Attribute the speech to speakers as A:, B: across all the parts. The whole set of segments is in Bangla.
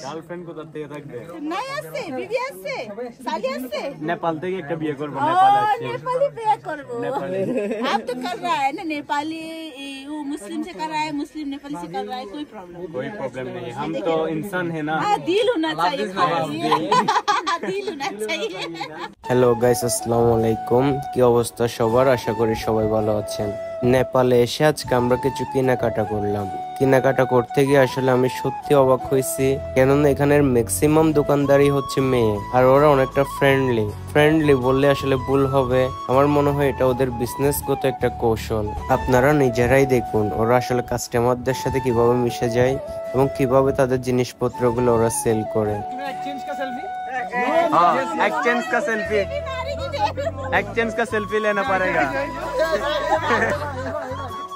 A: গার্লফ্রেন্ড কোথা থেকে থাকবে?
B: নাই আছে, বিবি আছে, শালি আছে।
A: নেপাল থেকে একটা বিয়ে করব, নেপালে আসছে।
B: नेपाली বিয়ে করব।
A: नेपाली
B: आप तो कर रहा है ना, नेपाली वो मुस्लिम से कर रहा है, मुस्लिम नेपाली से कर रहा है, कोई प्रॉब्लम
A: नहीं। हम तो इंसान है ना।
B: दिल होना चाहिए, दिल होना चाहिए।
C: হ্যালো গাইস, আসসালামু আলাইকুম। কি অবস্থা সবার? আশা করি সবাই ভালো আছেন। নেপালে এসে আজকে আমরা কিছু কেনাকাটা করলাম। কেনাকাটা করতে গিয়ে আসলে আমি সত্যি অবাক হয়েছি, কেননা এখানের ম্যাক্সিমাম দোকানদারই হচ্ছে মেয়ে, আর ওরা অনেকটা ফ্রেন্ডলি বললে আসলে ভুল হবে। আমার মনে হয় এটা ওদের বিজনেসগত একটা কৌশল। আপনারা নিজেরাই দেখুন ওরা আসলে কাস্টমারদের সাথে কিভাবে মিশে যায় এবং কিভাবে তাদের জিনিসপত্রগুলো ওরা সেল করে।
A: एक्सचेंज का सेल्फी लेना पड़ेगा।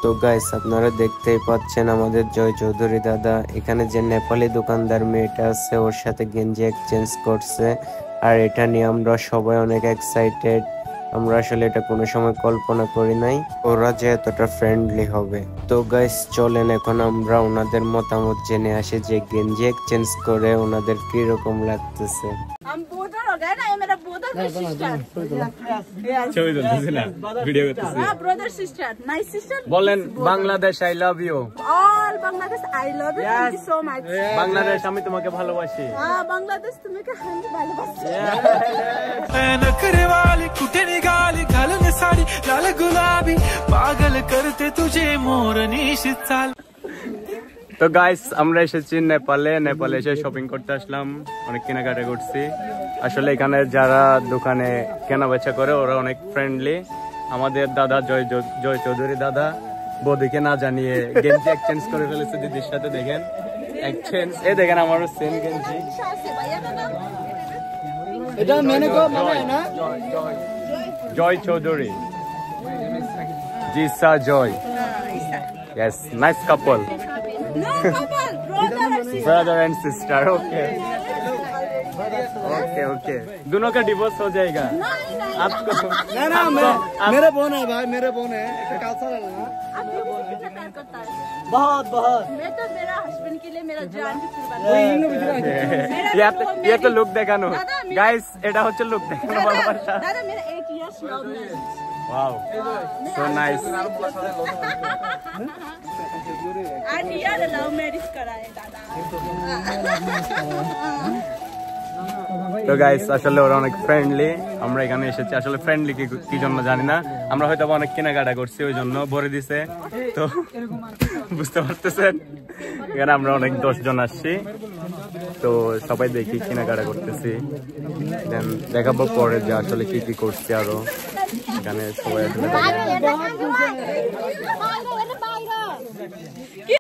C: তো গাইস, আপনারা দেখতেই পাচ্ছেন আমাদের জয় চৌধুরী দাদা এখানে যে নেপালি দোকানদার মেয়েটা আছে ওর সাথে গেঞ্জি এক্সচেঞ্জ করছে, আর এটা নিয়ে আমরা সবাই অনেক এক্সাইটেড। আমরা আসলে এটা কোনো সময় কল্পনা করি নাই ওরা যে এতটা ফ্রেন্ডলি হবে। তো গাইস চলেন এখন আমরা ওনাদের মতামত জেনে আসি যে গেঞ্জি এক্সচেঞ্জ করে ওনাদের কি রকম লাগতেছে।
B: हम बोदर हो गए ना, ये मेरा बोदर का सिस्टर।
A: ছবি তুলতেছি না, ভিডিও করতেছি।
B: हां, ब्रदर सिस्टर, माय सिस्टर।
A: বলেন Bangladesh I love you.
B: All Bangladesh I love you, thank you so much.
A: Bangladesh আমি তোমাকে ভালোবাসি।
B: हां, बांग्लादेश तुम्हें हम ভালোবাসি।
D: नखरे वाली कुठे निघाली घालून साडी लाल गुलाबी पागल करते तुझे मोरनीश चाल।
A: তো গাইস আমরা এসেছি নেপালে এসে শপিং করতে আসলাম, অনেক কেনাকাটা করছি। আসলে এখানে যারা দোকানে কেনা বেচা করে ওরা অনেক ফ্রেন্ডলি। আমাদের দাদা জয় চৌধুরী দাদা বৌদিকে না জানিয়ে গেঞ্জি এক্সচেঞ্জ করে ফেলেছে দিদির সাথে। দেখেন এক্সচেঞ্জ, এই দেখেন আমারও সেম গেঞ্জি।
E: এটা মেনে কো মানে না
A: জয় চৌধুরী জিসা জয়। Yes, nice couple.
B: No couple,
A: brother and sister. Okay. Okay. दोनों का डिवोर्स हो जाएगा। आपको
E: ना मेरे बोन है भाई, मेरे बोन है। कल्चर है ना।
B: आप किससे प्यार करता है?
E: बहुत
B: मैं तो मेरा हस्बैंड के लिए मेरा जान की कुर्बानी।
A: ये तो लुक देखानो गाइस, এটা হচ্ছে লুক দেখানো ভালোবাসা।
B: दादा मेरा 8 years love marriage।
A: Wow, so nice.
B: And here love marriage कराए दादा।
A: তো গাইস আসলে ওরা অনেক ফ্রেন্ডলি। আমরা এখানে এসেছি আসলে ফ্রেন্ডলি কি জন্য জানি না, আমরা হয়তো অনেক কেনাকাটা করছি ওই জন্য ভরে দিছে। তো বুঝতে পারতেছেন এখানে আমরা অনেক 10 জন আসছি, তো সবাই দেখি কেনাকাটা করতেছি। দেন দেখাবো পরে যে আসলে কি করছি আরো এখানে সবাই আসলে।